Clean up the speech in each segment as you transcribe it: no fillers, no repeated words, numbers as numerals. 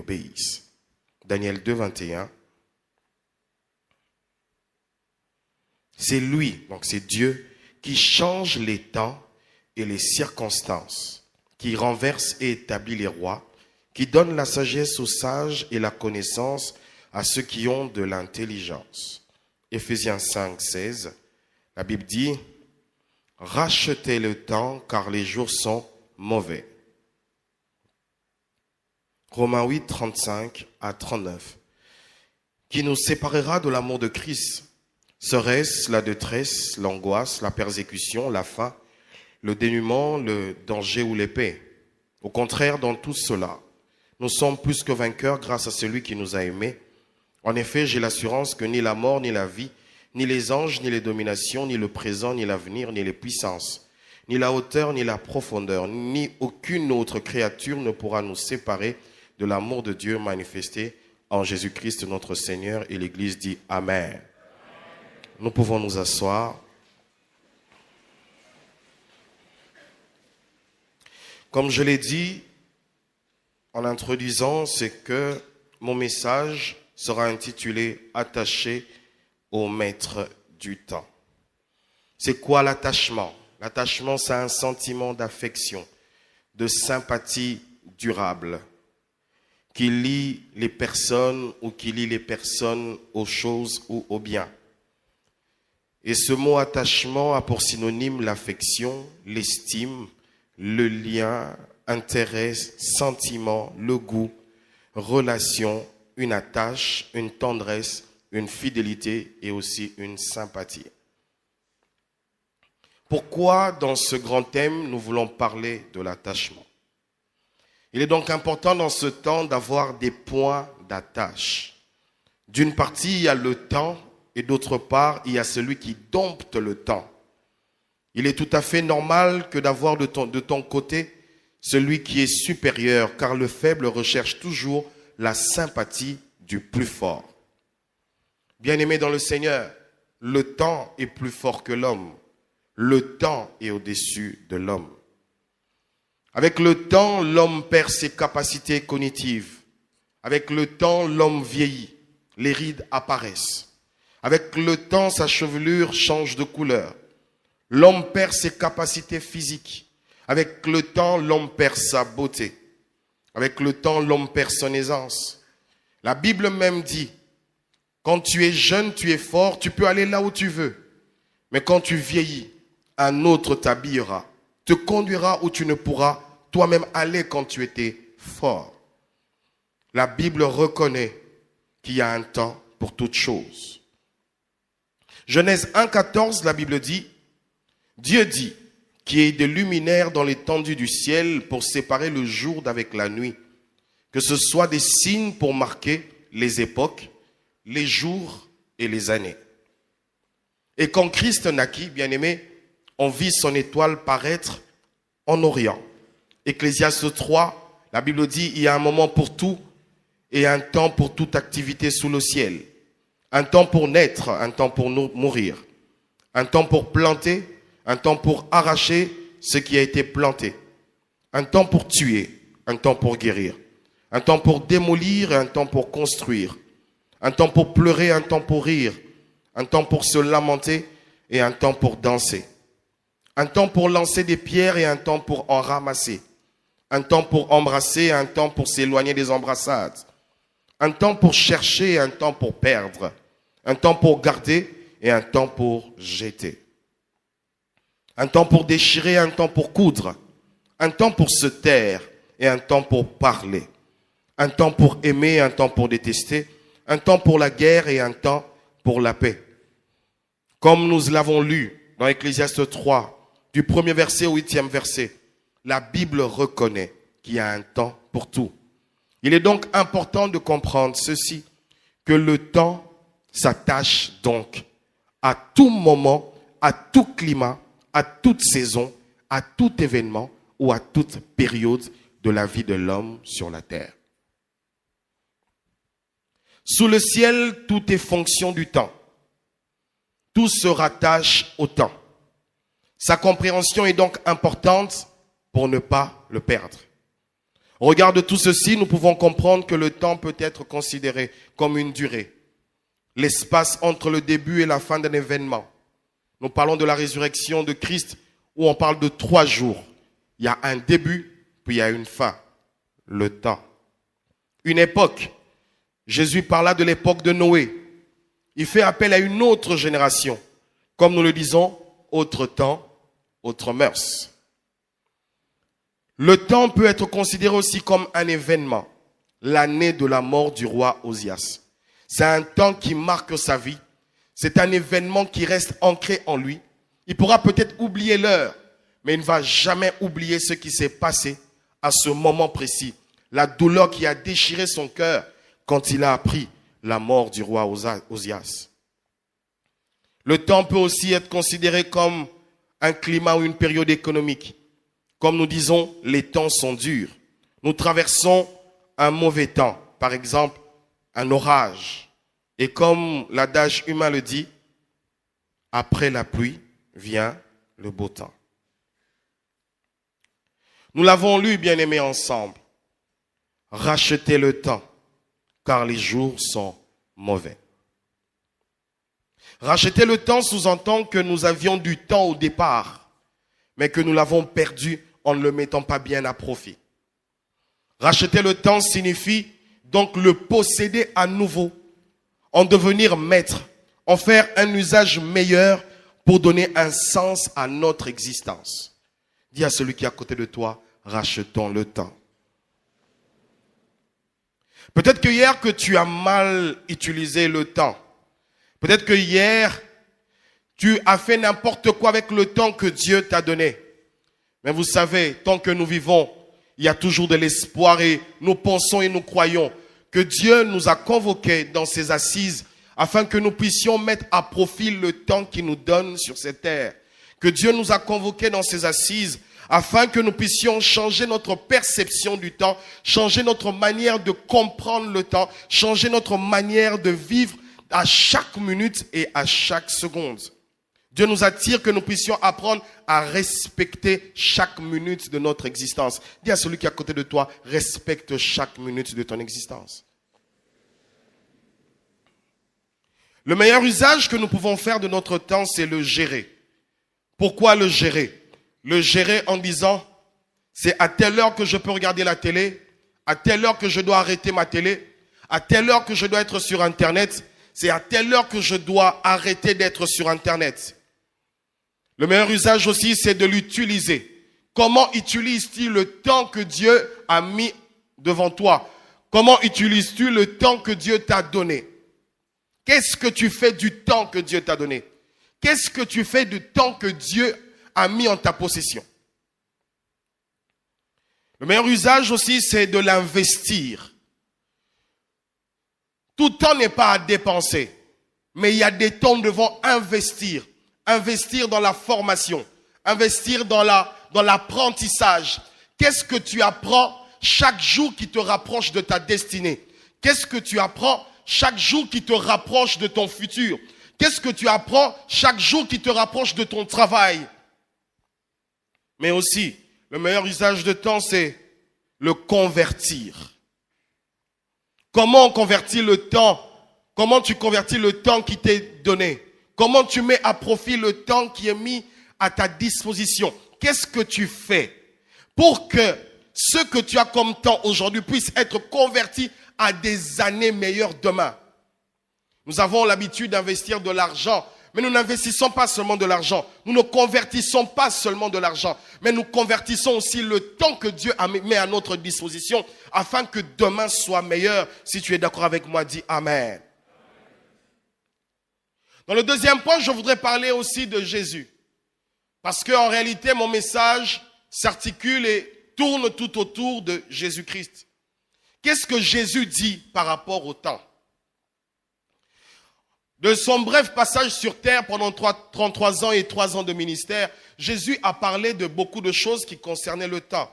obéissent. Daniel 2, 21. C'est lui, donc c'est Dieu, qui change les temps et les circonstances, qui renverse et établit les rois, qui donne la sagesse aux sages et la connaissance à ceux qui ont de l'intelligence. Éphésiens 5, 16, la Bible dit « Rachetez le temps car les jours sont mauvais ». Romains 8, 35 à 39. Qui nous séparera de l'amour de Christ? Serait-ce la détresse, l'angoisse, la persécution, la faim, le dénuement, le danger ou l'épée? Au contraire, dans tout cela, nous sommes plus que vainqueurs grâce à celui qui nous a aimés. En effet, j'ai l'assurance que ni la mort, ni la vie, ni les anges, ni les dominations, ni le présent, ni l'avenir, ni les puissances, ni la hauteur, ni la profondeur, ni aucune autre créature ne pourra nous séparer de l'amour de Dieu manifesté en Jésus-Christ notre Seigneur. Et l'Église dit Amen. Nous pouvons nous asseoir. Comme je l'ai dit en introduisant, c'est que mon message sera intitulé « Attaché au maître du temps ». C'est quoi l'attachement? L'attachement, c'est un sentiment d'affection, de sympathie durable, qui lie les personnes ou qui lie les personnes aux choses ou aux biens. Et ce mot attachement a pour synonyme l'affection, l'estime, le lien, intérêt, sentiment, le goût, relation, une attache, une tendresse, une fidélité et aussi une sympathie. Pourquoi dans ce grand thème nous voulons parler de l'attachement? Il est donc important dans ce temps d'avoir des points d'attache. D'une partie, il y a le temps et d'autre part, il y a celui qui dompte le temps. Il est tout à fait normal que d'avoir de ton côté celui qui est supérieur, car le faible recherche toujours la sympathie du plus fort. Bien-aimés dans le Seigneur, le temps est plus fort que l'homme. Le temps est au-dessus de l'homme. Avec le temps, l'homme perd ses capacités cognitives. Avec le temps, l'homme vieillit. Les rides apparaissent. Avec le temps, sa chevelure change de couleur. L'homme perd ses capacités physiques. Avec le temps, l'homme perd sa beauté. Avec le temps, l'homme perd son aisance. La Bible même dit, quand tu es jeune, tu es fort, tu peux aller là où tu veux. Mais quand tu vieillis, un autre t'habillera, te conduira où tu ne pourras toi-même aller quand tu étais fort. La Bible reconnaît qu'il y a un temps pour toutes choses. Genèse 1,14, la Bible dit, Dieu dit qu'il y ait des luminaires dans l'étendue du ciel pour séparer le jour d'avec la nuit, que ce soit des signes pour marquer les époques, les jours et les années. Et quand Christ naquit, bien-aimé, on vit son étoile paraître en Orient. Ecclésiaste 3, la Bible dit, il y a un moment pour tout et un temps pour toute activité sous le ciel. Un temps pour naître, un temps pour mourir. Un temps pour planter, un temps pour arracher ce qui a été planté. Un temps pour tuer, un temps pour guérir. Un temps pour démolir et un temps pour construire. Un temps pour pleurer, un temps pour rire. Un temps pour se lamenter et un temps pour danser. Un temps pour lancer des pierres et un temps pour en ramasser. Un temps pour embrasser et un temps pour s'éloigner des embrassades. Un temps pour chercher et un temps pour perdre. Un temps pour garder et un temps pour jeter. Un temps pour déchirer et un temps pour coudre. Un temps pour se taire et un temps pour parler. Un temps pour aimer et un temps pour détester. Un temps pour la guerre et un temps pour la paix. Comme nous l'avons lu dans Ecclésiaste 3, du 1er verset au 8e verset, la Bible reconnaît qu'il y a un temps pour tout. Il est donc important de comprendre ceci, que le temps s'attache donc à tout moment, à tout climat, à toute saison, à tout événement ou à toute période de la vie de l'homme sur la terre. Sous le ciel, tout est fonction du temps. Tout se rattache au temps. Sa compréhension est donc importante pour ne pas le perdre. Au regard de tout ceci, nous pouvons comprendre que le temps peut être considéré comme une durée. L'espace entre le début et la fin d'un événement. Nous parlons de la résurrection de Christ où on parle de 3 jours. Il y a un début, puis il y a une fin. Le temps. Une époque. Jésus parla de l'époque de Noé. Il fait appel à une autre génération. Comme nous le disons, autre temps, autre mœurs. Le temps peut être considéré aussi comme un événement. L'année de la mort du roi Osias. C'est un temps qui marque sa vie. C'est un événement qui reste ancré en lui. Il pourra peut-être oublier l'heure, mais il ne va jamais oublier ce qui s'est passé à ce moment précis. La douleur qui a déchiré son cœur quand il a appris la mort du roi Osias. Le temps peut aussi être considéré comme un climat ou une période économique. Comme nous disons, les temps sont durs. Nous traversons un mauvais temps, par exemple, un orage. Et comme l'adage humain le dit, après la pluie vient le beau temps. Nous l'avons lu, bien-aimés, ensemble. Rachetez le temps, car les jours sont mauvais. Racheter le temps sous-entend que nous avions du temps au départ, mais que nous l'avons perdu en ne le mettant pas bien à profit. Racheter le temps signifie donc le posséder à nouveau, en devenir maître, en faire un usage meilleur pour donner un sens à notre existence. Dis à celui qui est à côté de toi, rachetons le temps. Peut-être que hier que tu as mal utilisé le temps. Peut-être que hier, tu as fait n'importe quoi avec le temps que Dieu t'a donné. Mais vous savez, tant que nous vivons, il y a toujours de l'espoir et nous pensons et nous croyons que Dieu nous a convoqués dans ses assises afin que nous puissions mettre à profit le temps qu'il nous donne sur cette terre. Que Dieu nous a convoqués dans ses assises afin que nous puissions changer notre perception du temps, changer notre manière de comprendre le temps, changer notre manière de vivre à chaque minute et à chaque seconde. Dieu nous attire que nous puissions apprendre à respecter chaque minute de notre existence. Dis à celui qui est à côté de toi, respecte chaque minute de ton existence. Le meilleur usage que nous pouvons faire de notre temps, c'est le gérer. Pourquoi le gérer? Le gérer en disant, c'est à telle heure que je peux regarder la télé, à telle heure que je dois arrêter ma télé, à telle heure que je dois être sur Internet, c'est à telle heure que je dois arrêter d'être sur Internet. Le meilleur usage aussi, c'est de l'utiliser. Comment utilises-tu le temps que Dieu a mis devant toi? Comment utilises-tu le temps que Dieu t'a donné? Qu'est-ce que tu fais du temps que Dieu t'a donné? Qu'est-ce que tu fais du temps que Dieu a mis en ta possession? Le meilleur usage aussi, c'est de l'investir. Tout temps n'est pas à dépenser, mais il y a des temps où nous devons investir. Investir dans la formation, investir dans l'apprentissage. Qu'est-ce que tu apprends chaque jour qui te rapproche de ta destinée? Qu'est-ce que tu apprends chaque jour qui te rapproche de ton futur? Qu'est-ce que tu apprends chaque jour qui te rapproche de ton travail? Mais aussi, le meilleur usage de temps, c'est le convertir. Comment on convertit le temps? Comment tu convertis le temps qui t'est donné? Comment tu mets à profit le temps qui est mis à ta disposition? Qu'est-ce que tu fais pour que ce que tu as comme temps aujourd'hui puisse être converti à des années meilleures demain? Nous avons l'habitude d'investir de l'argent, mais nous n'investissons pas seulement de l'argent. Nous ne convertissons pas seulement de l'argent, mais nous convertissons aussi le temps que Dieu a mis à notre disposition afin que demain soit meilleur. Si tu es d'accord avec moi, dis Amen. Dans le deuxième point, je voudrais parler aussi de Jésus. Parce qu'en réalité, mon message s'articule et tourne tout autour de Jésus-Christ. Qu'est-ce que Jésus dit par rapport au temps? De son bref passage sur terre pendant 33 ans et 3 ans de ministère, Jésus a parlé de beaucoup de choses qui concernaient le temps.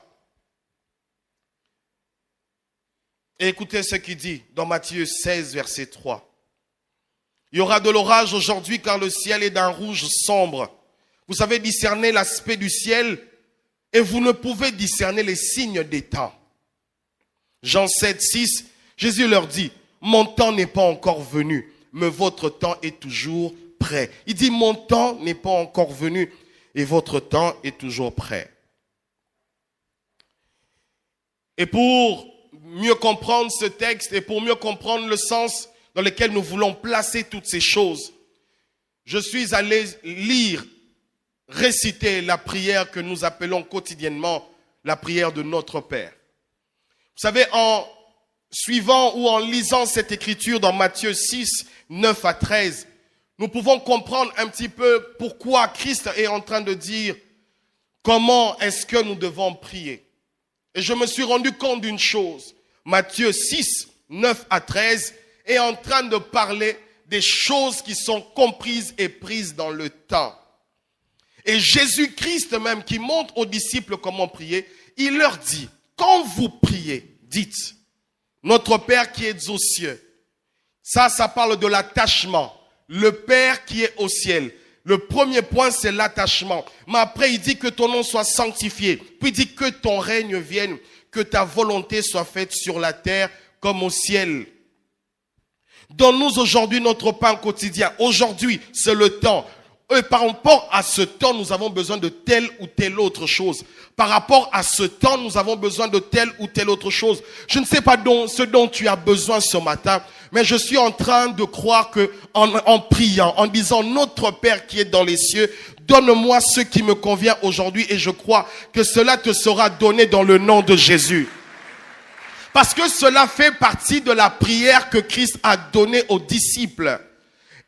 Et écoutez ce qu'il dit dans Matthieu 16, verset 3. Il y aura de l'orage aujourd'hui car le ciel est d'un rouge sombre. Vous savez discerner l'aspect du ciel et vous ne pouvez discerner les signes des temps. Jean 7, 6, Jésus leur dit, mon temps n'est pas encore venu, mais votre temps est toujours prêt. Il dit, mon temps n'est pas encore venu et votre temps est toujours prêt. Et pour mieux comprendre ce texte et pour mieux comprendre le sens dans lequel nous voulons placer toutes ces choses, je suis allé lire, réciter la prière que nous appelons quotidiennement la prière de notre Père. Vous savez, en suivant ou en lisant cette écriture dans Matthieu 6, 9 à 13, nous pouvons comprendre un petit peu pourquoi Christ est en train de dire comment est-ce que nous devons prier. Et je me suis rendu compte d'une chose. Matthieu 6, 9 à 13 est en train de parler des choses qui sont comprises et prises dans le temps. Et Jésus-Christ même qui montre aux disciples comment prier, il leur dit, quand vous priez, dites, notre Père qui est aux cieux. Ça parle de l'attachement. Le Père qui est au ciel. Le premier point, c'est l'attachement. Mais après, il dit que ton nom soit sanctifié. Puis il dit que ton règne vienne, que ta volonté soit faite sur la terre comme au ciel. Donne-nous aujourd'hui notre pain quotidien. Aujourd'hui, c'est le temps. Et par rapport à ce temps, nous avons besoin de telle ou telle autre chose. Par rapport à ce temps, nous avons besoin de telle ou telle autre chose. Je ne sais pas ce dont tu as besoin ce matin, mais je suis en train de croire que en priant, en disant notre Père qui est dans les cieux, donne-moi ce qui me convient aujourd'hui, et je crois que cela te sera donné dans le nom de Jésus. Parce que cela fait partie de la prière que Christ a donnée aux disciples.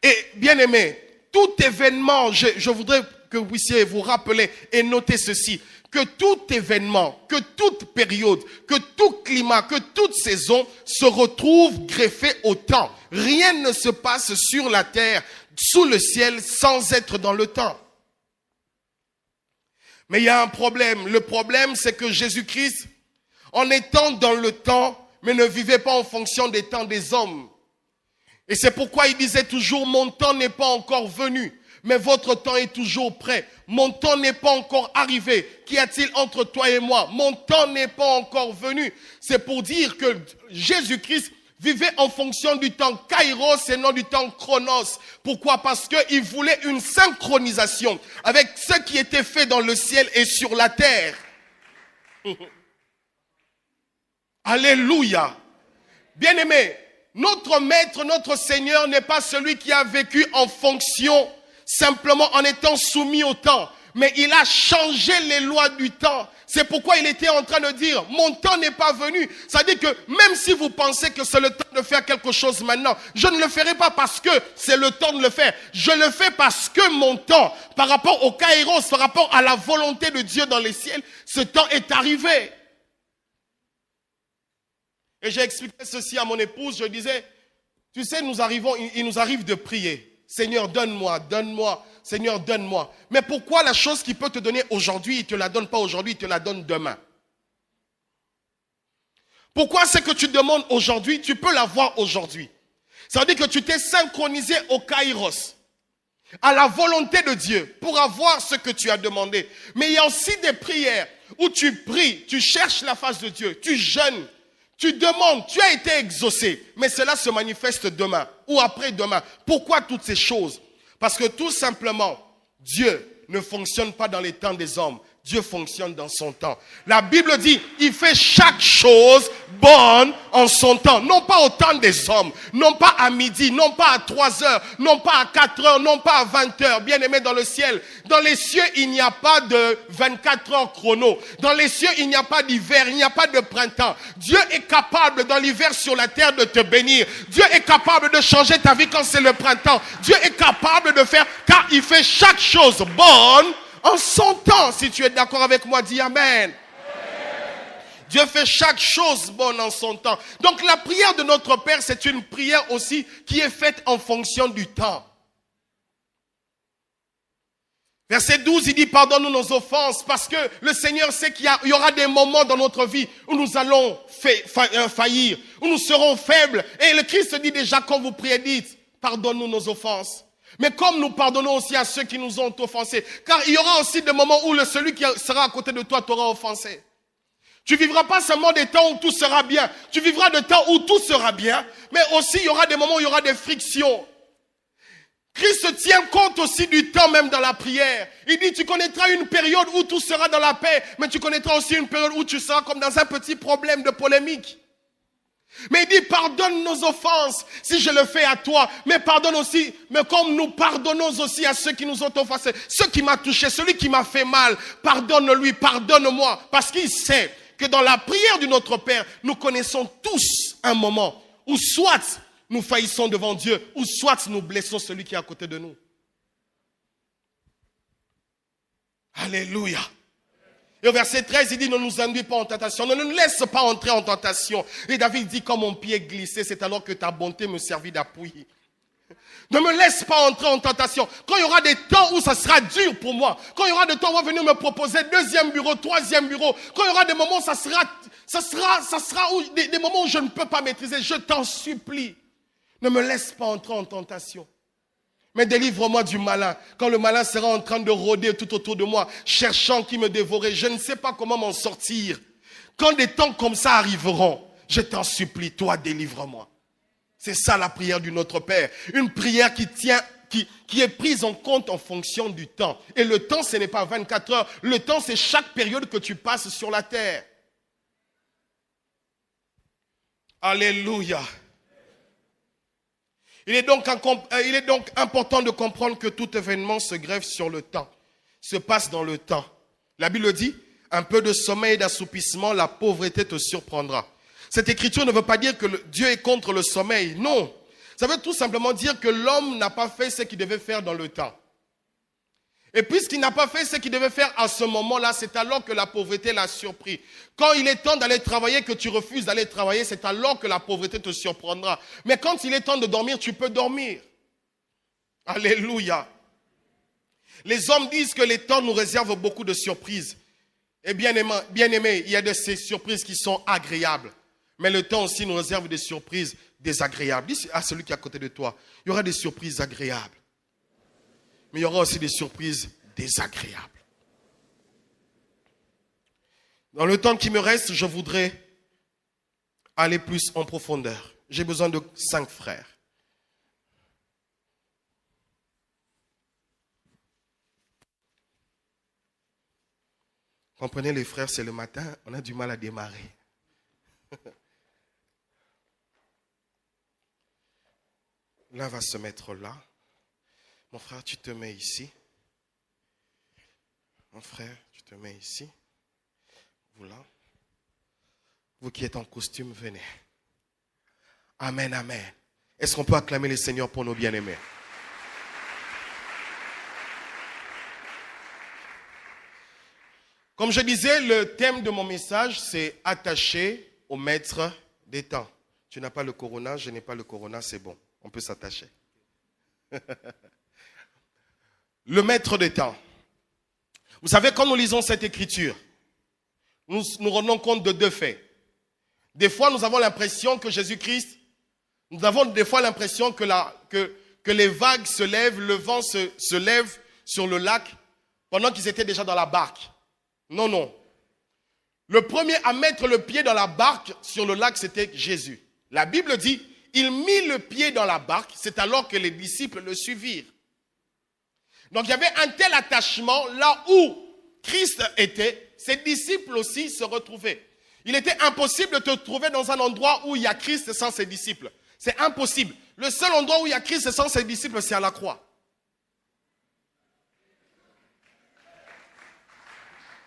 Et bien aimé, tout événement, je voudrais que vous puissiez vous rappeler et noter ceci, que tout événement, que toute période, que tout climat, que toute saison se retrouve greffé au temps. Rien ne se passe sur la terre, sous le ciel, sans être dans le temps. Mais il y a un problème. Le problème, c'est que Jésus-Christ, en étant dans le temps, mais ne vivait pas en fonction des temps des hommes. Et c'est pourquoi il disait toujours, mon temps n'est pas encore venu, mais votre temps est toujours prêt. Mon temps n'est pas encore arrivé. Qu'y a-t-il entre toi et moi? Mon temps n'est pas encore venu. C'est pour dire que Jésus-Christ vivait en fonction du temps kairos et non du temps chronos. Pourquoi? Parce qu'il voulait une synchronisation avec ce qui était fait dans le ciel et sur la terre. Alléluia. Bien-aimé, notre maître, notre Seigneur n'est pas celui qui a vécu en fonction, simplement en étant soumis au temps. Mais il a changé les lois du temps. C'est pourquoi il était en train de dire, mon temps n'est pas venu. Ça veut dire que même si vous pensez que c'est le temps de faire quelque chose maintenant, je ne le ferai pas parce que c'est le temps de le faire. Je le fais parce que mon temps, par rapport au kairos, par rapport à la volonté de Dieu dans les ciels, ce temps est arrivé. Et j'ai expliqué ceci à mon épouse, je disais, tu sais, il nous arrive de prier. Seigneur, donne-moi, donne-moi, Seigneur, donne-moi. Mais pourquoi la chose qui peut te donner aujourd'hui, il ne te la donne pas aujourd'hui, il te la donne demain? Pourquoi ce que tu demandes aujourd'hui, tu peux l'avoir aujourd'hui? Ça veut dire que tu t'es synchronisé au kairos, à la volonté de Dieu, pour avoir ce que tu as demandé. Mais il y a aussi des prières où tu pries, tu cherches la face de Dieu, tu jeûnes. Tu demandes, tu as été exaucé, mais cela se manifeste demain ou après-demain. Pourquoi toutes ces choses? Parce que tout simplement, Dieu ne fonctionne pas dans les temps des hommes. Dieu fonctionne dans son temps. La Bible dit, il fait chaque chose bonne en son temps. Non pas au temps des hommes, non pas à midi, non pas à 3 heures, non pas à 4 heures, non pas à 20 heures. Bien aimé dans le ciel, dans les cieux, il n'y a pas de 24 heures chrono. Dans les cieux, il n'y a pas d'hiver, il n'y a pas de printemps. Dieu est capable dans l'hiver sur la terre de te bénir. Dieu est capable de changer ta vie quand c'est le printemps. Dieu est capable de faire, car il fait chaque chose bonne en son temps. Si tu es d'accord avec moi, dis Amen. Dieu fait chaque chose bonne en son temps. Donc la prière de notre Père, c'est une prière aussi qui est faite en fonction du temps. Verset 12, il dit, pardonne-nous nos offenses, parce que le Seigneur sait qu'il y aura des moments dans notre vie où nous allons faillir, où nous serons faibles. Et le Christ dit déjà, quand vous priez, dites, pardonne-nous nos offenses. Mais comme nous pardonnons aussi à ceux qui nous ont offensés, car il y aura aussi des moments où celui qui sera à côté de toi t'aura offensé. Tu vivras pas seulement des temps où tout sera bien. Tu vivras des temps où tout sera bien, mais aussi il y aura des moments où il y aura des frictions. Christ tient compte aussi du temps même dans la prière. Il dit, tu connaîtras une période où tout sera dans la paix, mais tu connaîtras aussi une période où tu seras comme dans un petit problème de polémique. Mais il dit, pardonne nos offenses si je le fais à toi, mais pardonne aussi, mais comme nous pardonnons aussi à ceux qui nous ont offensés, ceux qui m'ont touché, celui qui m'a fait mal, pardonne-lui, pardonne-moi, parce qu'il sait que dans la prière de notre Père, nous connaissons tous un moment où soit nous faillissons devant Dieu, ou soit nous blessons celui qui est à côté de nous. Alléluia. Et au verset 13, il dit, ne nous induis pas en tentation, ne nous laisse pas entrer en tentation. Et David dit, quand mon pied glissait, c'est alors que ta bonté me servit d'appui. Ne me laisse pas entrer en tentation. Quand il y aura des temps où ça sera dur pour moi, quand il y aura des temps où on va venir me proposer deuxième bureau, troisième bureau, quand il y aura des moments où ça sera des moments où je ne peux pas maîtriser, je t'en supplie. Ne me laisse pas entrer en tentation. Mais délivre-moi du malin. Quand le malin sera en train de rôder tout autour de moi, cherchant qui me dévorer, je ne sais pas comment m'en sortir. Quand des temps comme ça arriveront, je t'en supplie, toi, délivre-moi. C'est ça la prière du Notre Père. Une prière qui est prise en compte en fonction du temps. Et le temps, ce n'est pas 24 heures. Le temps, c'est chaque période que tu passes sur la terre. Alléluia. Il est donc important de comprendre que tout événement se greffe sur le temps, se passe dans le temps. La Bible dit, un peu de sommeil et d'assoupissement, la pauvreté te surprendra. Cette écriture ne veut pas dire que Dieu est contre le sommeil, non. Ça veut tout simplement dire que l'homme n'a pas fait ce qu'il devait faire dans le temps. Et puisqu'il n'a pas fait ce qu'il devait faire à ce moment-là, c'est alors que la pauvreté l'a surpris. Quand il est temps d'aller travailler, que tu refuses d'aller travailler, c'est alors que la pauvreté te surprendra. Mais quand il est temps de dormir, tu peux dormir. Alléluia. Les hommes disent que les temps nous réservent beaucoup de surprises. Et bien aimé, il y a de ces surprises qui sont agréables. Mais le temps aussi nous réserve des surprises désagréables. Dis à celui qui est à côté de toi, il y aura des surprises agréables. Mais il y aura aussi des surprises désagréables. Dans le temps qui me reste, je voudrais aller plus en profondeur. J'ai besoin de 5 frères. Comprenez les frères, c'est le matin, on a du mal à démarrer. L'un va se mettre là. Mon frère, tu te mets ici. Mon frère, tu te mets ici. Vous là. Vous qui êtes en costume, venez. Amen, amen. Est-ce qu'on peut acclamer le Seigneur pour nos bien-aimés? Comme je disais, le thème de mon message, c'est attaché au maître des temps. Tu n'as pas le corona, je n'ai pas le corona, c'est bon. On peut s'attacher. Le maître des temps. Vous savez, quand nous lisons cette écriture, nous rendons compte de 2 faits. Des fois, nous avons l'impression que Jésus-Christ, nous avons des fois l'impression que les vagues se lèvent, le vent se lève sur le lac pendant qu'ils étaient déjà dans la barque. Non, non. Le premier à mettre le pied dans la barque sur le lac, c'était Jésus. La Bible dit, il mit le pied dans la barque, c'est alors que les disciples le suivirent. Donc il y avait un tel attachement là où Christ était, ses disciples aussi se retrouvaient. Il était impossible de te trouver dans un endroit où il y a Christ sans ses disciples. C'est impossible. Le seul endroit où il y a Christ sans ses disciples, c'est à la croix.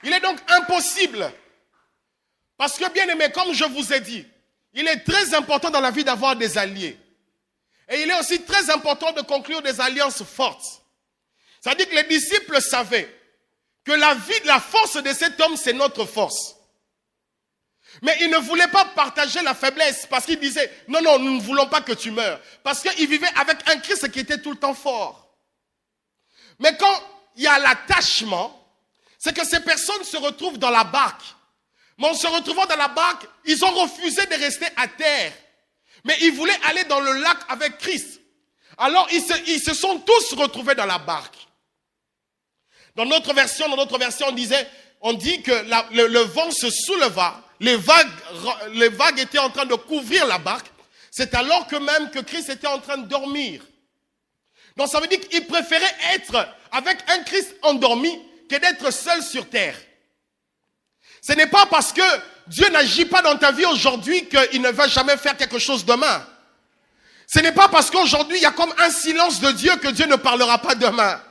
Il est donc impossible. Parce que bien aimé, comme je vous ai dit, il est très important dans la vie d'avoir des alliés. Et il est aussi très important de conclure des alliances fortes. C'est-à-dire que les disciples savaient que la force de cet homme, c'est notre force. Mais ils ne voulaient pas partager la faiblesse parce qu'ils disaient, non, non, nous ne voulons pas que tu meurs. Parce qu'ils vivaient avec un Christ qui était tout le temps fort. Mais quand il y a l'attachement, c'est que ces personnes se retrouvent dans la barque. Mais en se retrouvant dans la barque, ils ont refusé de rester à terre. Mais ils voulaient aller dans le lac avec Christ. Alors ils se sont tous retrouvés dans la barque. Dans notre version, on dit que le vent se souleva, les vagues étaient en train de couvrir la barque, c'est alors que même que Christ était en train de dormir. Donc ça veut dire qu'il préférait être avec un Christ endormi que d'être seul sur terre. Ce n'est pas parce que Dieu n'agit pas dans ta vie aujourd'hui qu'il ne va jamais faire quelque chose demain. Ce n'est pas parce qu'aujourd'hui il y a comme un silence de Dieu que Dieu ne parlera pas demain.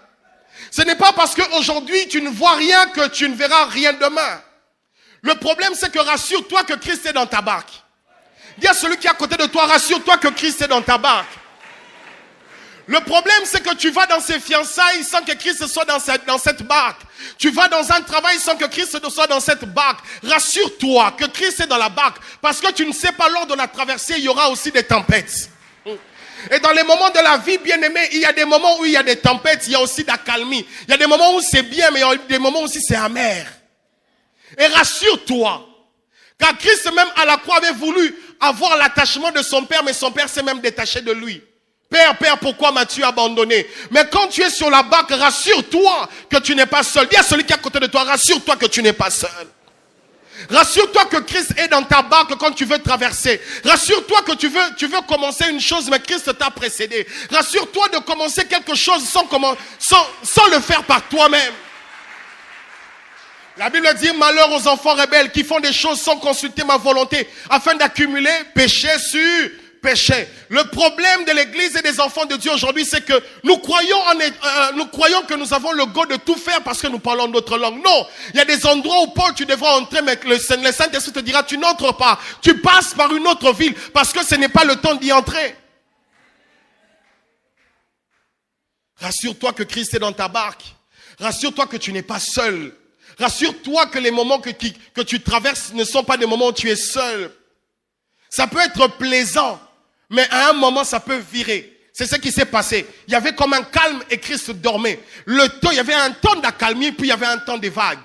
Ce n'est pas parce qu'aujourd'hui tu ne vois rien que tu ne verras rien demain. Le problème c'est que rassure-toi que Christ est dans ta barque. Dis à celui qui est à côté de toi, rassure-toi que Christ est dans ta barque. Le problème, c'est que tu vas dans ces fiançailles sans que Christ soit dans cette barque. Tu vas dans un travail sans que Christ soit dans cette barque. Rassure-toi que Christ est dans la barque. Parce que tu ne sais pas, lors de la traversée, il y aura aussi des tempêtes. Et dans les moments de la vie, bien aimé, il y a des moments où il y a des tempêtes, il y a aussi d'accalmie. Il y a des moments où c'est bien, mais il y a des moments où c'est amer. Et rassure-toi, car Christ même à la croix avait voulu avoir l'attachement de son Père, mais son Père s'est même détaché de lui. Père, pourquoi m'as-tu abandonné? Mais quand tu es sur la barque, rassure-toi que tu n'es pas seul. Dis à celui qui est à côté de toi, rassure-toi que tu n'es pas seul. Rassure-toi que Christ est dans ta barque quand tu veux traverser. Rassure-toi que tu veux commencer une chose, mais Christ t'a précédé. Rassure-toi de commencer quelque chose sans le faire par toi-même. La Bible dit, malheur aux enfants rebelles qui font des choses sans consulter ma volonté, afin d'accumuler péché sur péché. Le problème de l'église et des enfants de Dieu aujourd'hui, c'est que nous croyons que nous avons le go de tout faire parce que nous parlons notre langue. Non, il y a des endroits où Paul, tu devras entrer, mais le Saint-Esprit te dira, tu n'entres pas. Tu passes par une autre ville parce que ce n'est pas le temps d'y entrer. Rassure-toi que Christ est dans ta barque. Rassure-toi que tu n'es pas seul. Rassure-toi que les moments que tu traverses ne sont pas des moments où tu es seul. Ça peut être plaisant, mais à un moment, ça peut virer. C'est ce qui s'est passé. Il y avait comme un calme et Christ dormait. Il y avait un temps d'accalmie, puis il y avait un temps des vagues.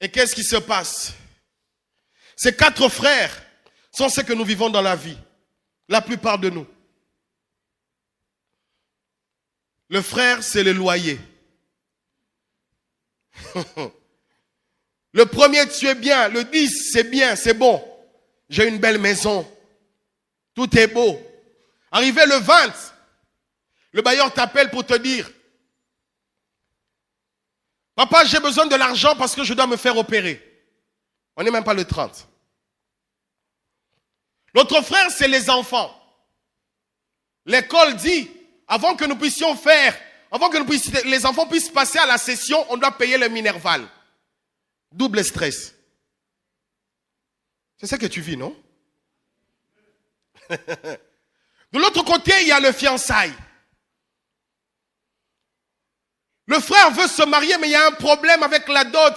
Et qu'est-ce qui se passe? Ces 4 frères sont ceux que nous vivons dans la vie. La plupart de nous. Le frère, c'est le loyer. Le premier, tu es bien. Le 10, c'est bien, c'est bon. J'ai une belle maison. Tout est beau. Arrivé le 20, le bailleur t'appelle pour te dire, papa, j'ai besoin de l'argent parce que je dois me faire opérer. On n'est même pas le 30. L'autre frère, c'est les enfants. L'école dit, avant que les enfants puissent passer à la session, on doit payer le Minerval. Double stress. C'est ça que tu vis, non? De l'autre côté, il y a le fiançailles. Le frère veut se marier, mais il y a un problème avec la dot.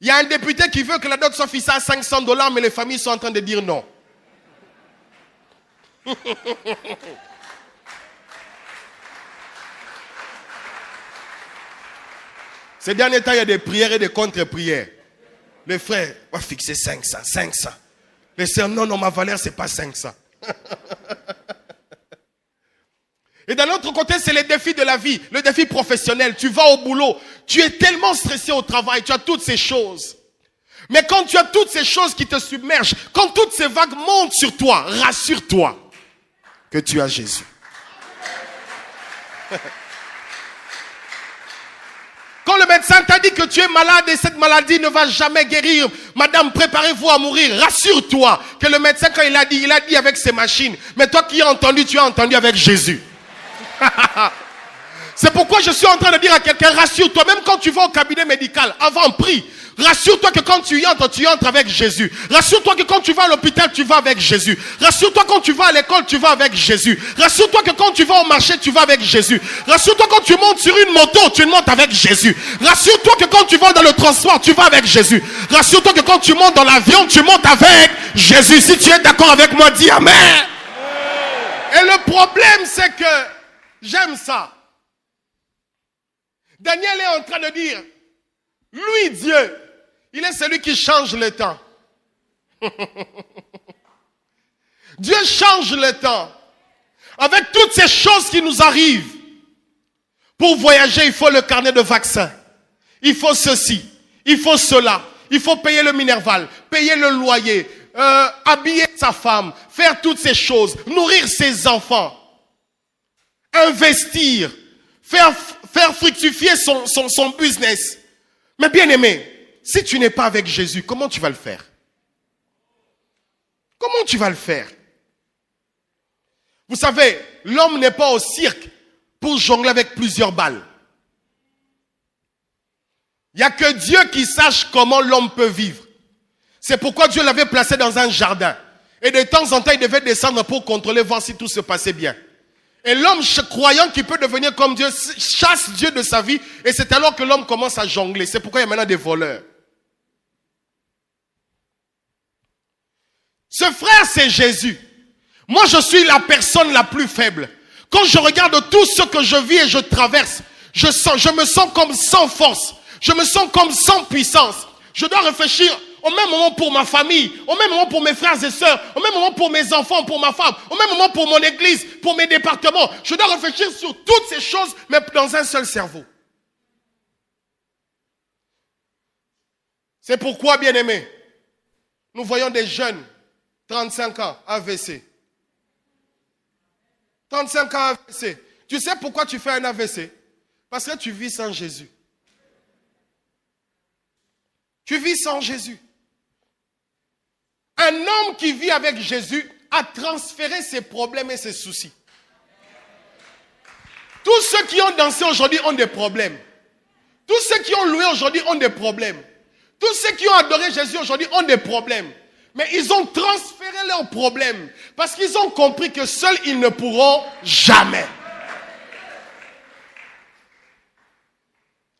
Il y a un député qui veut que la dot soit fixée à $500, mais les familles sont en train de dire non. Ces derniers temps, il y a des prières et des contre-prières. Les frères, on va fixer 500. Les sœurs, non, ma valeur, c'est pas 500. Et d'un autre côté, c'est les défis de la vie, le défi professionnel. Tu vas au boulot, tu es tellement stressé au travail, tu as toutes ces choses. Mais quand tu as toutes ces choses qui te submergent, quand toutes ces vagues montent sur toi, rassure-toi que tu as Jésus. Quand le médecin t'a dit que tu es malade et cette maladie ne va jamais guérir, madame, préparez-vous à mourir. Rassure-toi que le médecin, quand il a dit avec ses machines. Mais toi qui as entendu, tu as entendu avec Jésus. C'est pourquoi je suis en train de dire à quelqu'un, rassure-toi, même quand tu vas au cabinet médical, avant, prie. Rassure-toi que quand tu entres avec Jésus. Rassure-toi que quand tu vas à l'hôpital, tu vas avec Jésus. Rassure-toi quand tu vas à l'école, tu vas avec Jésus. Rassure-toi que quand tu vas au marché, tu vas avec Jésus. Rassure-toi quand tu montes sur une moto, tu montes avec Jésus. Rassure-toi que quand tu vas dans le transport, tu vas avec Jésus. Rassure-toi que quand tu montes dans l'avion, tu montes avec Jésus. Si tu es d'accord avec moi, dis Amen. Et le problème, c'est que j'aime ça. Daniel est en train de dire, lui, Dieu, il est celui qui change le temps. Dieu change le temps. Avec toutes ces choses qui nous arrivent. Pour voyager, il faut le carnet de vaccin. Il faut ceci. Il faut cela. Il faut payer le Minerval, payer le loyer, habiller sa femme, faire toutes ces choses, nourrir ses enfants, investir, faire fructifier son business. Mais bien aimé, si tu n'es pas avec Jésus, comment tu vas le faire? Comment tu vas le faire? Vous savez, l'homme n'est pas au cirque pour jongler avec plusieurs balles. Il n'y a que Dieu qui sache comment l'homme peut vivre. C'est pourquoi Dieu l'avait placé dans un jardin. Et de temps en temps, il devait descendre pour contrôler, voir si tout se passait bien. Et l'homme, croyant qu'il peut devenir comme Dieu, chasse Dieu de sa vie. Et c'est alors que l'homme commence à jongler. C'est pourquoi il y a maintenant des voleurs. Ce frère, c'est Jésus. Moi, je suis la personne la plus faible. Quand je regarde tout ce que je vis et je traverse, je me sens comme sans force. Je me sens comme sans puissance. Je dois réfléchir au même moment pour ma famille, au même moment pour mes frères et sœurs, au même moment pour mes enfants, pour ma femme, au même moment pour mon église, pour mes départements. Je dois réfléchir sur toutes ces choses, mais dans un seul cerveau. C'est pourquoi, bien-aimés, nous voyons des jeunes, 35 ans, AVC. 35 ans AVC. Tu sais pourquoi tu fais un AVC? Parce que tu vis sans Jésus. Tu vis sans Jésus. Un homme qui vit avec Jésus a transféré ses problèmes et ses soucis. Tous ceux qui ont dansé aujourd'hui ont des problèmes. Tous ceux qui ont loué aujourd'hui ont des problèmes. Tous ceux qui ont adoré Jésus aujourd'hui ont des problèmes. Mais ils ont transféré leurs problèmes parce qu'ils ont compris que seuls ils ne pourront jamais.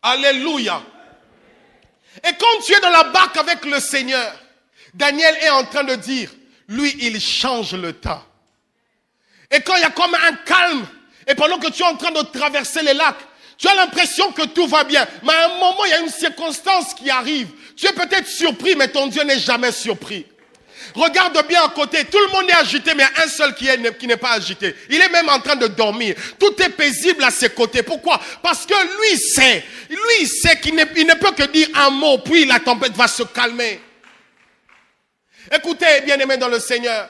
Alléluia. Et quand tu es dans la barque avec le Seigneur, Daniel est en train de dire, lui, il change le temps. Et quand il y a comme un calme, et pendant que tu es en train de traverser les lacs, tu as l'impression que tout va bien. Mais à un moment, il y a une circonstance qui arrive. Tu es peut-être surpris, mais ton Dieu n'est jamais surpris. Regarde bien à côté, tout le monde est agité, mais il y a un seul qui n'est pas agité. Il est même en train de dormir. Tout est paisible à ses côtés. Pourquoi? Parce que lui sait qu'il ne peut que dire un mot, puis la tempête va se calmer. Écoutez, bien-aimés dans le Seigneur,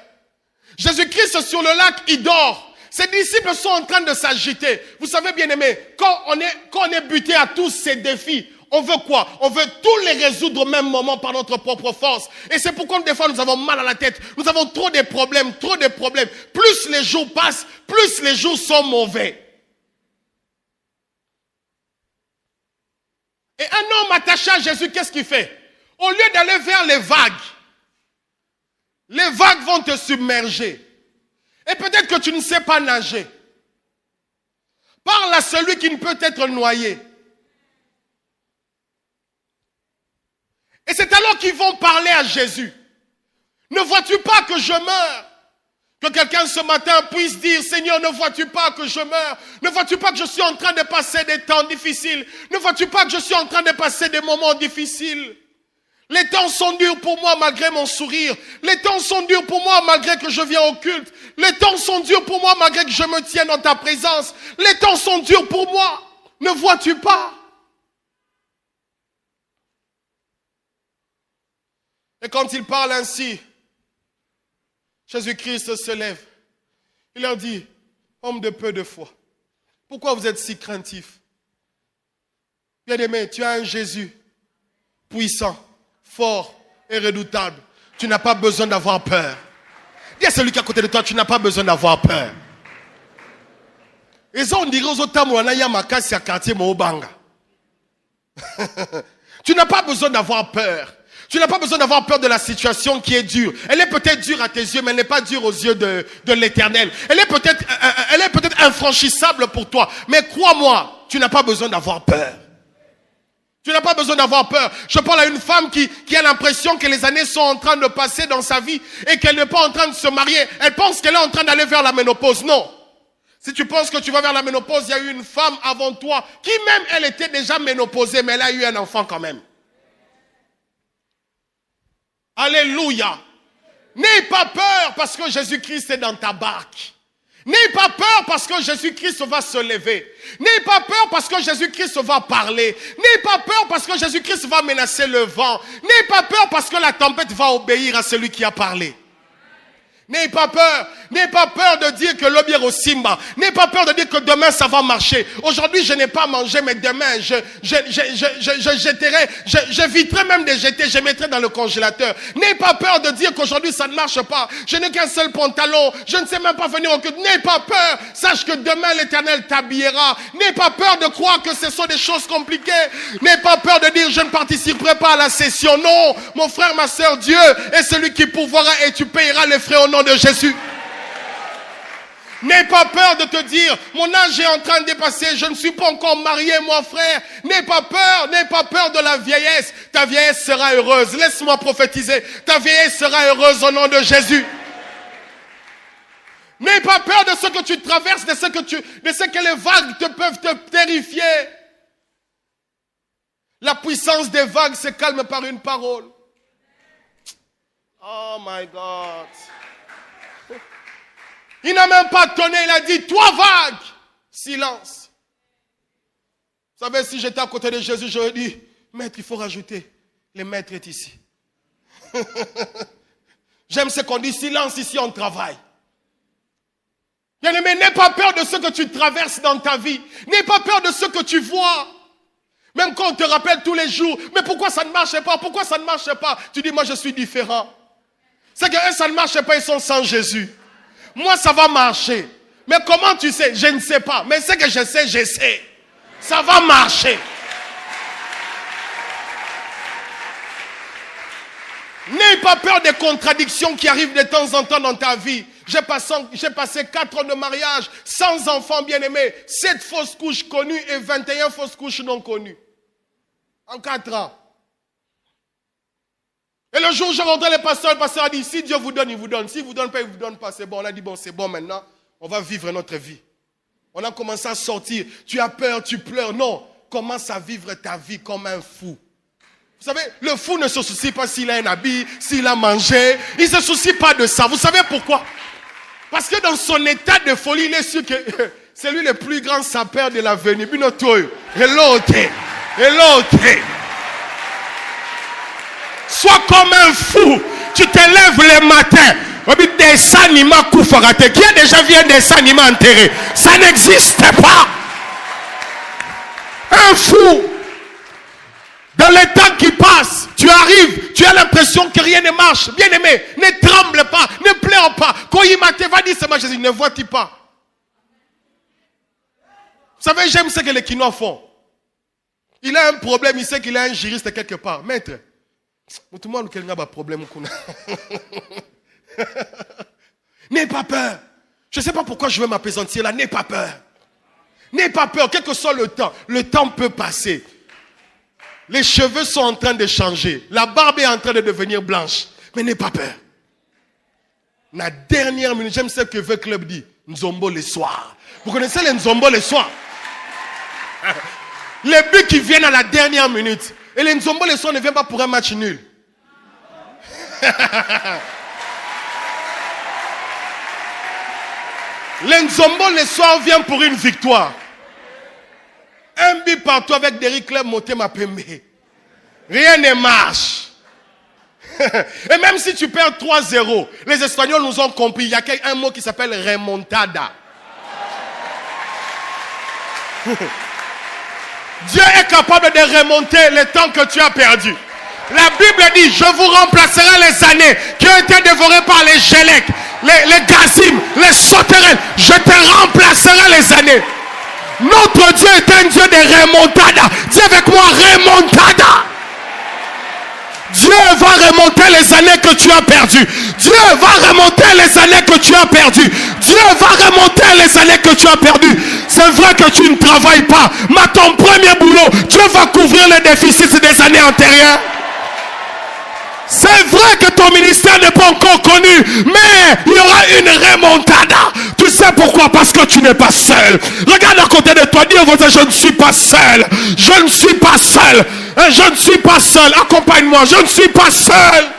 Jésus-Christ sur le lac, il dort. Ses disciples sont en train de s'agiter. Vous savez, bien-aimés, quand on est buté à tous ces défis, on veut quoi? On veut tous les résoudre au même moment par notre propre force. Et c'est pourquoi des fois nous avons mal à la tête. Nous avons trop de problèmes, trop de problèmes. Plus les jours passent, plus les jours sont mauvais. Et un homme attaché à Jésus, qu'est-ce qu'il fait? Au lieu d'aller vers les vagues vont te submerger. Et peut-être que tu ne sais pas nager. Parle à celui qui ne peut être noyé. Et c'est alors qu'ils vont parler à Jésus. Ne vois-tu pas que je meurs? Que quelqu'un ce matin puisse dire, Seigneur, ne vois-tu pas que je meurs? Ne vois-tu pas que je suis en train de passer des temps difficiles? Ne vois-tu pas que je suis en train de passer des moments difficiles? Les temps sont durs pour moi malgré mon sourire. Les temps sont durs pour moi malgré que je viens au culte. Les temps sont durs pour moi malgré que je me tiens dans ta présence. Les temps sont durs pour moi. Ne vois-tu pas? Et quand il parle ainsi, Jésus-Christ se lève. Il leur dit, homme de peu de foi, pourquoi vous êtes si craintifs? Bien-aimé, tu as un Jésus puissant, fort et redoutable. Tu n'as pas besoin d'avoir peur. Dis à celui qui est à côté de toi, tu n'as pas besoin d'avoir peur. Et ça, on dirait aux autres, quartier Moobanga. Tu n'as pas besoin d'avoir peur. Tu n'as pas besoin d'avoir peur de la situation qui est dure. Elle est peut-être dure à tes yeux, mais elle n'est pas dure aux yeux de l'Éternel. Elle est peut-être infranchissable pour toi. Mais crois-moi, tu n'as pas besoin d'avoir peur. Tu n'as pas besoin d'avoir peur. Je parle à une femme qui a l'impression que les années sont en train de passer dans sa vie et qu'elle n'est pas en train de se marier. Elle pense qu'elle est en train d'aller vers la ménopause. Non. Si tu penses que tu vas vers la ménopause, il y a eu une femme avant toi qui même, elle était déjà ménopausée, mais elle a eu un enfant quand même. Alléluia. N'aie pas peur parce que Jésus-Christ est dans ta barque. N'ayez pas peur parce que Jésus-Christ va se lever. N'ayez pas peur parce que Jésus-Christ va parler. N'ayez pas peur parce que Jésus-Christ va menacer le vent. N'ayez pas peur parce que la tempête va obéir à celui qui a parlé. N'ayez pas peur. N'ayez pas peur de dire que l'obier au Simba. N'ayez pas peur de dire que demain ça va marcher. Aujourd'hui je n'ai pas mangé, mais demain je jetterai, j'éviterai même de jeter, je mettrai dans le congélateur. N'ayez pas peur de dire qu'aujourd'hui ça ne marche pas. Je n'ai qu'un seul pantalon, je ne sais même pas venir au culte. N'ayez pas peur. Sache que demain l'Éternel t'habillera. N'ayez pas peur de croire que ce sont des choses compliquées. N'ayez pas peur de dire je ne participerai pas à la session. Non, mon frère, ma soeur, Dieu est celui qui pourvoira et tu payeras les frais au nom de Jésus. N'aie pas peur de te dire mon âge est en train de dépasser, je ne suis pas encore marié, mon frère. N'aie pas peur de la vieillesse. Ta vieillesse sera heureuse. Laisse-moi prophétiser. Ta vieillesse sera heureuse au nom de Jésus. N'aie pas peur de ce que tu traverses, de ce que les vagues te peuvent te terrifier. La puissance des vagues se calme par une parole. Oh my God. Il n'a même pas tonné, il a dit, toi vague, silence. Vous savez, si j'étais à côté de Jésus, j'aurais dit, maître, il faut rajouter, le maître est ici. J'aime ce qu'on dit, silence, ici on travaille. Bien-aimé, n'aie pas peur de ce que tu traverses dans ta vie. N'aie pas peur de ce que tu vois. Même quand on te rappelle tous les jours, mais pourquoi ça ne marche pas? Pourquoi ça ne marche pas? Tu dis, moi je suis différent. C'est que ça ne marche pas, ils sont sans Jésus. Moi, ça va marcher. Mais comment tu sais? Je ne sais pas. Mais ce que je sais. Ça va marcher. N'aie pas peur des contradictions qui arrivent de temps en temps dans ta vie. J'ai passé 4 ans de mariage, sans enfants bien-aimés, 7 fausses couches connues et 21 fausses couches non connues. En 4 ans. Et le jour où je rentre, le pasteur a dit, si Dieu vous donne, il vous donne. S'il ne vous donne pas, il ne vous donne pas. C'est bon. On a dit, bon, c'est bon maintenant. On va vivre notre vie. On a commencé à sortir. Tu as peur, tu pleures. Non. Commence à vivre ta vie comme un fou. Vous savez, le fou ne se soucie pas s'il a un habit, s'il a mangé. Il ne se soucie pas de ça. Vous savez pourquoi? Parce que dans son état de folie, il est sûr que c'est lui le plus grand sapeur de l'avenir. Sois comme un fou. Tu te lèves le matin. Qui a déjà vu un dessin animé enterré? Ça n'existe pas. Un fou. Dans les temps qui passent, tu arrives, tu as l'impression que rien ne marche. Bien aimé, ne tremble pas, ne pleure pas. Quand il m'a va dire, c'est moi Jésus, ne vois-tu pas? Vous savez, j'aime ce que les Quinois font. Il a un problème, il sait qu'il a un juriste quelque part. Maître, tout le monde a un problème. N'aie pas peur. Je ne sais pas pourquoi je veux m'apaisantir là. N'aie pas peur. N'aie pas peur, quel que soit le temps. Le temps peut passer. Les cheveux sont en train de changer. La barbe est en train de devenir blanche. Mais n'aie pas peur. La dernière minute, j'aime ce que le club dit. Nzombo le soir. Vous connaissez les Nzombo le soir? Les buts qui viennent à la dernière minute. Et les Nzombo le soir ne viennent pas pour un match nul. Les Nzombo le soir viennent pour une victoire. Un but partout avec Derrick Club Motema Pembe. Rien ne marche. Et même si tu perds 3-0, les Espagnols nous ont compris. Il y a un mot qui s'appelle remontada. Dieu est capable de remonter le temps que tu as perdu. La Bible dit, je vous remplacerai les années qui ont été dévorées par les Gélèques, les Gazim, les sauterelles. Je te remplacerai les années. Notre Dieu est un Dieu de remontada. Dis avec moi, remontada. Dieu va remonter les années que tu as perdues. Dieu va remonter les années que tu as perdues. Dieu va remonter les années que tu as perdues. C'est vrai que tu ne travailles pas, mais ton premier boulot, Dieu va couvrir les déficits des années antérieures. C'est vrai que ton ministère n'est pas encore connu, mais il y aura une remontada. Tu sais pourquoi? Parce que tu n'es pas seul. Regarde à côté de toi, dis au voisin, je ne suis pas seul. Je ne suis pas seul. Je ne suis pas seul. Accompagne-moi, je ne suis pas seul.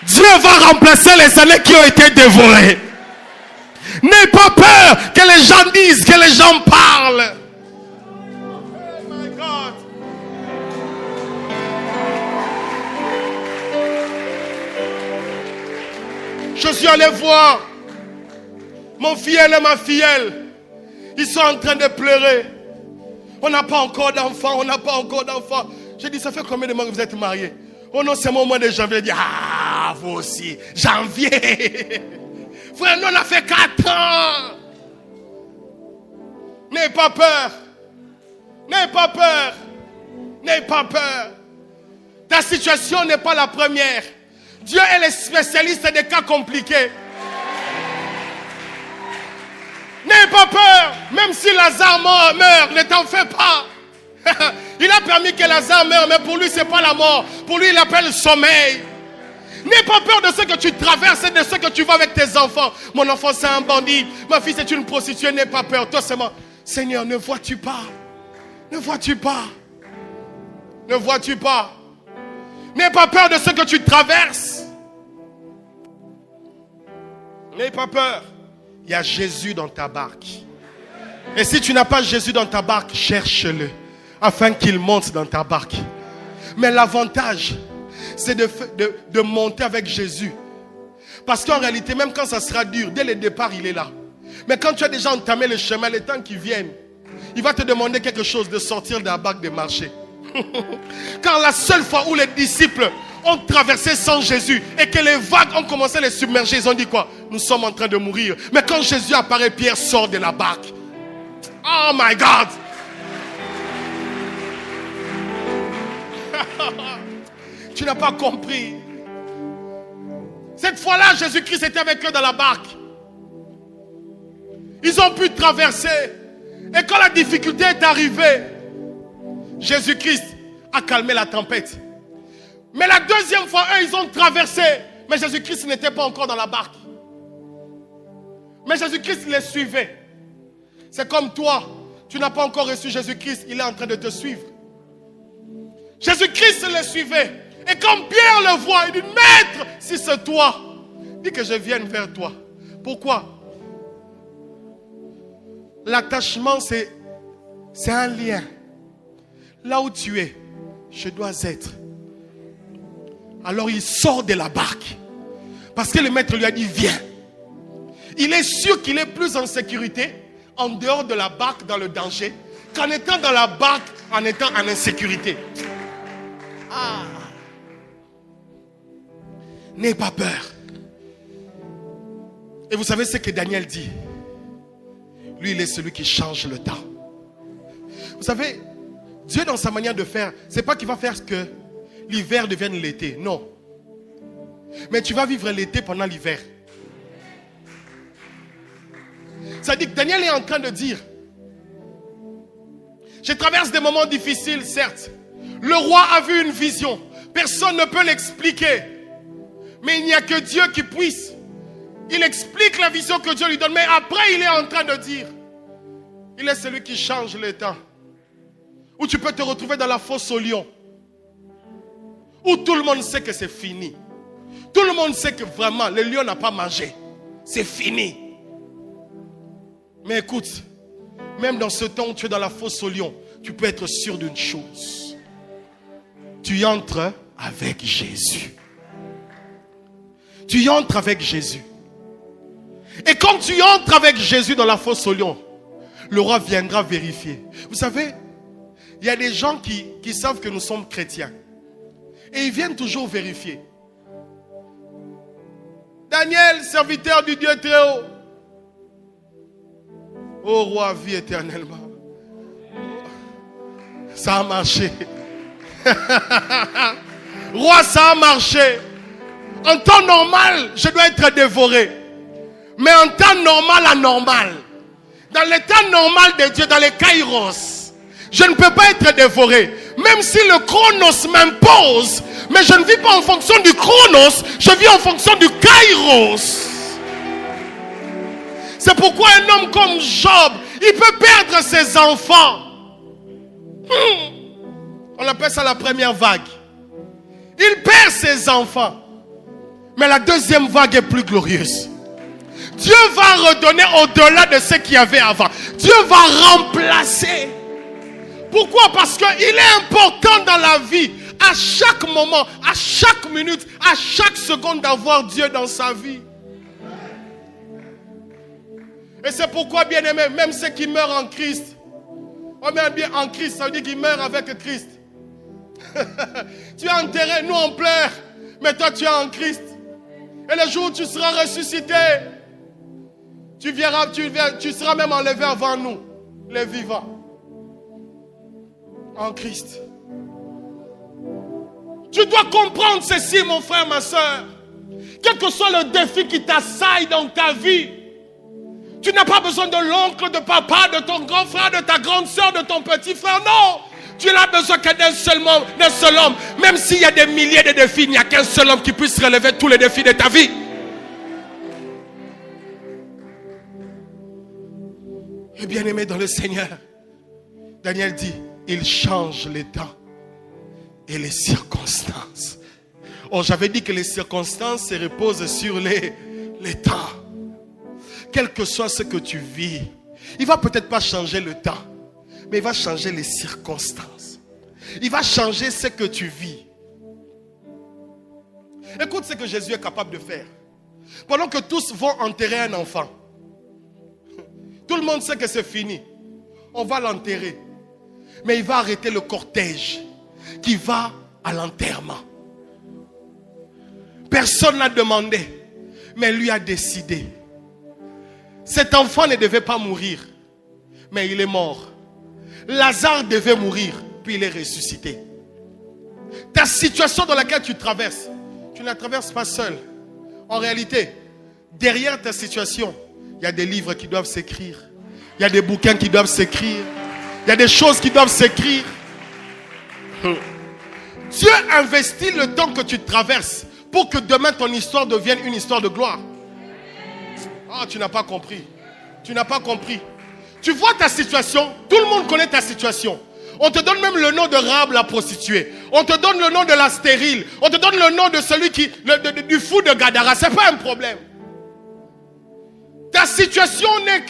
Dieu va remplacer les années qui ont été dévorées. N'aie pas peur que les gens disent, que les gens parlent. Oh my God. Je suis allé voir mon filleul et ma filleule. Ils sont en train de pleurer. On n'a pas encore d'enfants, on n'a pas encore d'enfants. J'ai dit, ça fait combien de mois que vous êtes mariés? Oh non, c'est mon mois de janvier. J'ai dit, ah, vous aussi, janvier. Frère, nous on a fait 4 ans. N'ayez pas peur. N'ayez pas peur. N'ayez pas peur. Ta situation n'est pas la première. Dieu est le spécialiste des cas compliqués. N'ayez pas peur. Même si Lazare meurt, ne t'en fais pas. Il a permis que Lazare meure, mais pour lui, ce n'est pas la mort. Pour lui, il appelle le sommeil. N'aie pas peur de ce que tu traverses et de ce que tu vois avec tes enfants. Mon enfant, c'est un bandit. Ma fille, c'est une prostituée. N'aie pas peur. Toi seulement, Seigneur, ne vois-tu pas? Ne vois-tu pas? Ne vois-tu pas? N'aie pas peur de ce que tu traverses. N'aie pas peur. Il y a Jésus dans ta barque. Et si tu n'as pas Jésus dans ta barque, cherche-le. Afin qu'il monte dans ta barque. Mais l'avantage, c'est de monter avec Jésus. Parce qu'en réalité, même quand ça sera dur, dès le départ, il est là. Mais quand tu as déjà entamé le chemin, les temps qui viennent, il va te demander quelque chose, de sortir de la barque, de marcher. Car la seule fois où les disciples ont traversé sans Jésus et que les vagues ont commencé à les submerger, ils ont dit quoi? Nous sommes en train de mourir. Mais quand Jésus apparaît, Pierre sort de la barque. Oh my God! Tu n'as pas compris. Cette fois-là, Jésus-Christ était avec eux dans la barque. Ils ont pu traverser. Et quand la difficulté est arrivée, Jésus-Christ a calmé la tempête. Mais la deuxième fois, eux, ils ont traversé. Mais Jésus-Christ n'était pas encore dans la barque. Mais Jésus-Christ les suivait. C'est comme toi. Tu n'as pas encore reçu Jésus-Christ. Il est en train de te suivre. Jésus-Christ les suivait. Et quand Pierre le voit, il dit, Maître, si c'est toi, dis que je vienne vers toi. Pourquoi? L'attachement, c'est un lien. Là où tu es, je dois être. Alors il sort de la barque. Parce que le maître lui a dit, viens. Il est sûr qu'il est plus en sécurité en dehors de la barque dans le danger qu'en étant dans la barque en étant en insécurité. Ah. N'aie pas peur. Et vous savez ce que Daniel dit? Lui, il est celui qui change le temps. Vous savez, Dieu dans sa manière de faire, c'est pas qu'il va faire que l'hiver devienne l'été. Non. Mais tu vas vivre l'été pendant l'hiver. Ça dit que Daniel est en train de dire, je traverse des moments difficiles, certes. Le roi a vu une vision. Personne ne peut l'expliquer. Mais il n'y a que Dieu qui puisse. Il explique la vision que Dieu lui donne. Mais après, il est en train de dire, il est celui qui change le temps. Où tu peux te retrouver dans la fosse au lion. Où tout le monde sait que c'est fini. Tout le monde sait que vraiment, le lion n'a pas mangé. C'est fini. Mais écoute, même dans ce temps où tu es dans la fosse au lion, tu peux être sûr d'une chose. Tu y entres avec Jésus. Tu y entres avec Jésus. Et quand tu entres avec Jésus dans la fosse au lion, le roi viendra vérifier. Vous savez, il y a des gens qui savent que nous sommes chrétiens. Et ils viennent toujours vérifier. Daniel, serviteur du Dieu très haut. Ô roi, vis éternellement. Ça a marché. Roi, ça a marché. En temps normal, je dois être dévoré. Mais en temps normal, anormal. Dans le temps normal de Dieu, dans les kairos, je ne peux pas être dévoré. Même si le chronos m'impose, mais je ne vis pas en fonction du chronos, je vis en fonction du kairos. C'est pourquoi un homme comme Job, il peut perdre ses enfants. On appelle ça la première vague. Il perd ses enfants. Mais la deuxième vague est plus glorieuse. Dieu va redonner au-delà de ce qu'il y avait avant. Dieu va remplacer. Pourquoi? Parce qu'il est important dans la vie, à chaque moment, à chaque minute, à chaque seconde, d'avoir Dieu dans sa vie. Et c'est pourquoi, bien aimé, même ceux qui meurent en Christ, on met bien en Christ, ça veut dire qu'ils meurent avec Christ. Tu es enterré, nous on pleure, mais toi tu es en Christ. Et le jour où tu seras ressuscité, tu seras même enlevé avant nous, les vivants. En Christ. Tu dois comprendre ceci, mon frère, ma soeur. Quel que soit le défi qui t'assaille dans ta vie, tu n'as pas besoin de l'oncle, de papa, de ton grand frère, de ta grande soeur, de ton petit frère. Non! Tu n'as besoin que d'un seul homme. Même s'il y a des milliers de défis, il n'y a qu'un seul homme qui puisse relever tous les défis de ta vie. Et bien aimé dans le Seigneur, Daniel dit, il change les temps et les circonstances. Oh, j'avais dit que les circonstances se reposent sur les temps. Quel que soit ce que tu vis, il ne va peut-être pas changer le temps, mais il va changer les circonstances. Il va changer ce que tu vis. Écoute ce que Jésus est capable de faire. Pendant que tous vont enterrer un enfant, tout le monde sait que c'est fini. On va l'enterrer. Mais il va arrêter le cortège qui va à l'enterrement. Personne n'a demandé, mais lui a décidé. Cet enfant ne devait pas mourir, mais il est mort. Lazare devait mourir, puis il est ressuscité. Ta situation dans laquelle tu traverses, tu ne la traverses pas seul. En réalité, derrière ta situation, il y a des livres qui doivent s'écrire. Il y a des bouquins qui doivent s'écrire. Il y a des choses qui doivent s'écrire. Dieu investit le temps que tu traverses pour que demain ton histoire devienne une histoire de gloire. Ah, tu n'as pas compris. Tu n'as pas compris. Tu vois ta situation, tout le monde connaît ta situation. On te donne même le nom de Rahab la prostituée. On te donne le nom de la stérile. On te donne le nom de celui du fou de Gadara. Ce n'est pas un problème. Ta situation n'est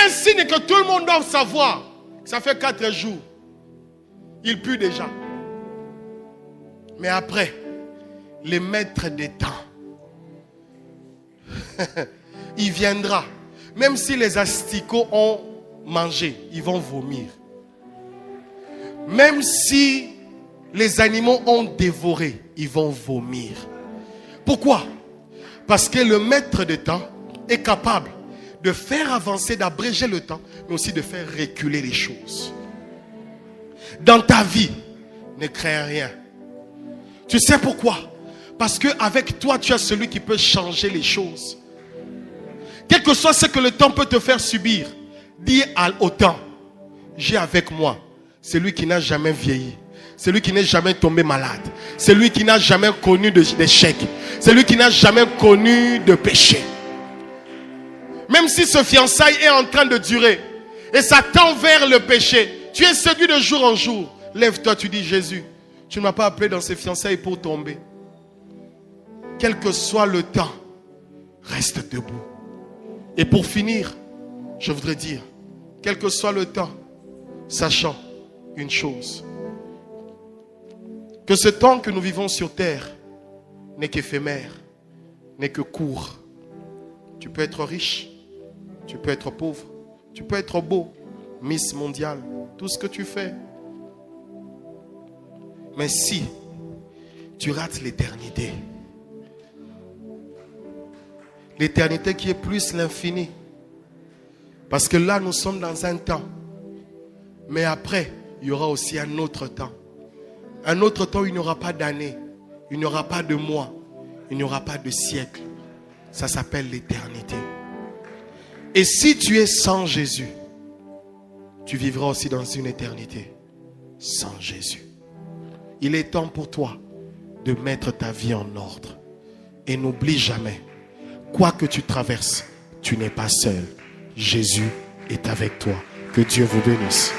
un signe que tout le monde doit savoir. Ça fait 4 jours. Il pue déjà. Mais après, les maîtres des temps, il viendra. Même si les asticots ont mangé, ils vont vomir. Même si les animaux ont dévoré, ils vont vomir. Pourquoi? Parce que le maître des temps est capable de faire avancer, d'abréger le temps, mais aussi de faire reculer les choses. Dans ta vie, ne crains rien. Tu sais pourquoi? Parce qu'avec toi, tu as celui qui peut changer les choses. Quel que soit ce que le temps peut te faire subir, dis au temps, j'ai avec moi celui qui n'a jamais vieilli, celui qui n'est jamais tombé malade, celui qui n'a jamais connu d'échec, celui qui n'a jamais connu de péché. Même si ce fiançailles est en train de durer et ça tend vers le péché, tu es séduit de jour en jour. Lève-toi, tu dis Jésus, tu ne m'as pas appelé dans ces fiançailles pour tomber. Quel que soit le temps, reste debout. Et pour finir, je voudrais dire, quel que soit le temps, sachant une chose, que ce temps que nous vivons sur terre n'est qu'éphémère, n'est que court. Tu peux être riche, tu peux être pauvre, tu peux être beau, Miss mondiale, tout ce que tu fais. Mais si tu rates l'éternité, l'éternité qui est plus l'infini, parce que là nous sommes dans un temps, mais après il y aura aussi un autre temps. Un autre temps où il n'y aura pas d'années, il n'y aura pas de mois, il n'y aura pas de siècles. Ça s'appelle l'éternité. Et si tu es sans Jésus, tu vivras aussi dans une éternité sans Jésus. Il est temps pour toi de mettre ta vie en ordre. Et n'oublie jamais, quoi que tu traverses, tu n'es pas seul. Jésus est avec toi. Que Dieu vous bénisse.